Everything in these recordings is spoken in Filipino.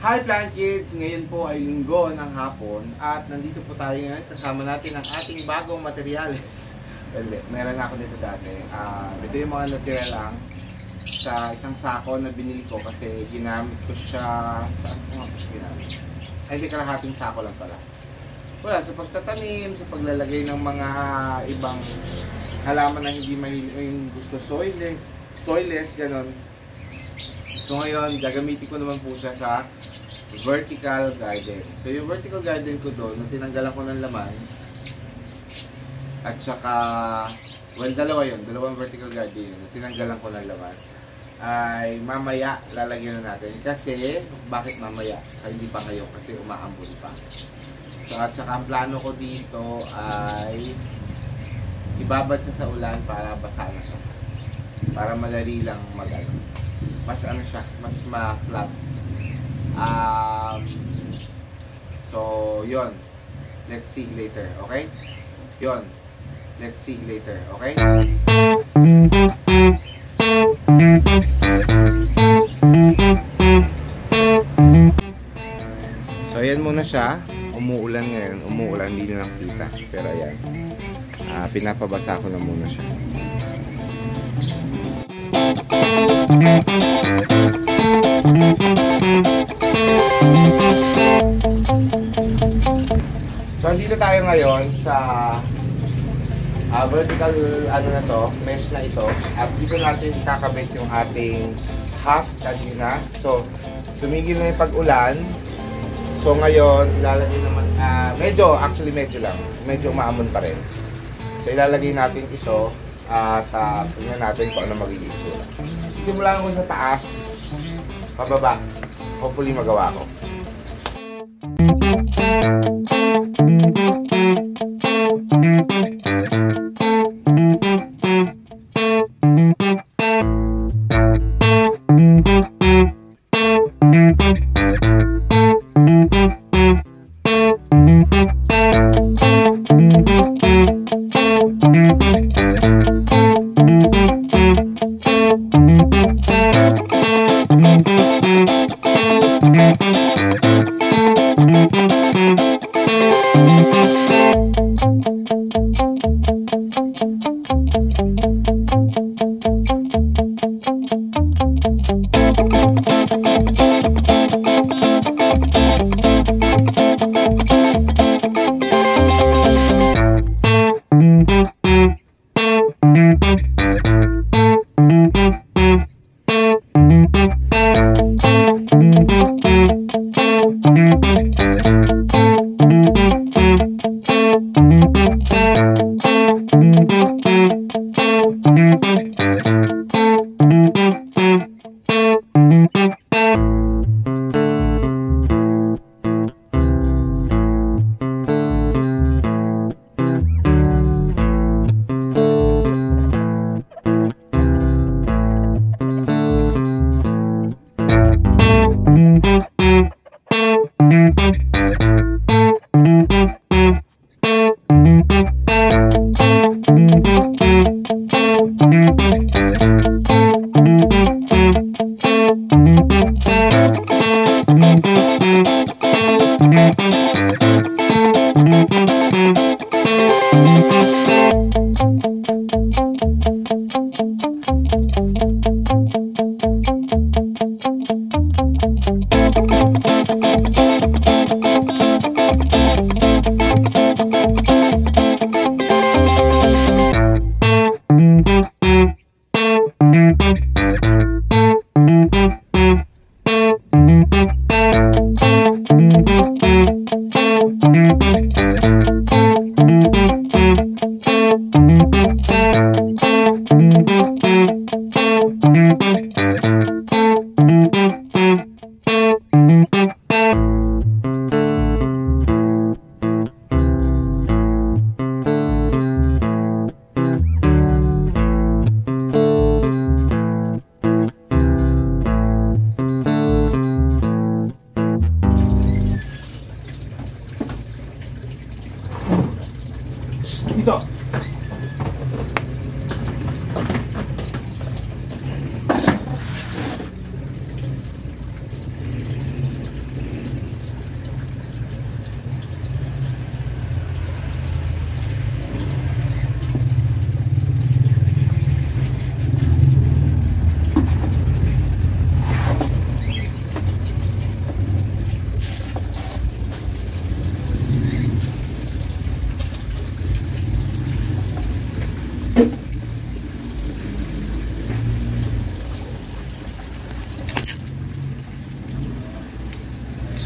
Hi Plant Kids! Ngayon po ay linggo ng hapon at nandito po tayo ngayon kasama natin ang ating bagong materyales. Well, meron na ako dito dati. Ito yung mga natira lang sa isang sako na binili ko kasi ginamit ko siya sa hindi kalahating sako lang pala. Wala, sa pagtatanim, sa paglalagay ng mga ibang halaman na hindi mahilig yung gusto soilless, ganon. So ngayon, gagamitin ko naman po siya sa vertical garden. So yung vertical garden ko doon, nung tinanggalan ko ng laman, at saka, well, dalawang vertical garden yun, nung tinanggalan ko ng laman, ay mamaya lalagyan na natin. Kasi, bakit mamaya? Hindi pa kayo kasi umaambon pa. So at saka ang plano ko dito ay ibabad sa ulan para basa na siya. Para madali lang mas ano siya, mas ma-flat. So, yon. Let's see later, okay? Yon. Let's see later, okay? So, ayan muna siya. Umuulan ngayon. Umuulan, hindi na nakita. Pero ayan. Pinapabasa ko na muna siya. So, dito tayo ngayon sa vertical na to, mesh na ito. At dito natin kakabit yung ating husk kanina. So, tumigil na yung pag-ulan. So, ngayon, ilalagay naman, medyo lang. Medyo maamon pa rin. So, ilalagay natin ito at tingnan natin kung ano magiging itsura. Simulan ko sa taas, pababa. Hopefully magawa ko.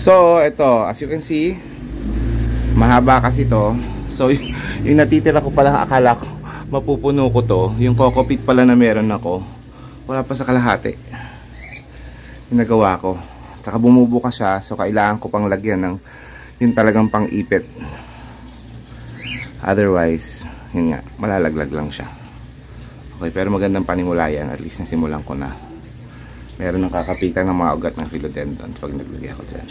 So, ito, as you can see, mahaba kasi to. So, yung natitira ko pala, akala ko, mapupuno ko to. Yung cockpit pala na meron ako, wala pa sa kalahati. Yung nagawa ko. Tsaka bumubuka siya, so kailangan ko pang lagyan ng yung talagang pang ipit. Otherwise, yun nga, malalaglag lang siya. Okay, pero magandang panimulayan. At least nasimulan ko na. Meron ng kakapitan ng mga ugat ng philodendron pag naglagay ako dyan.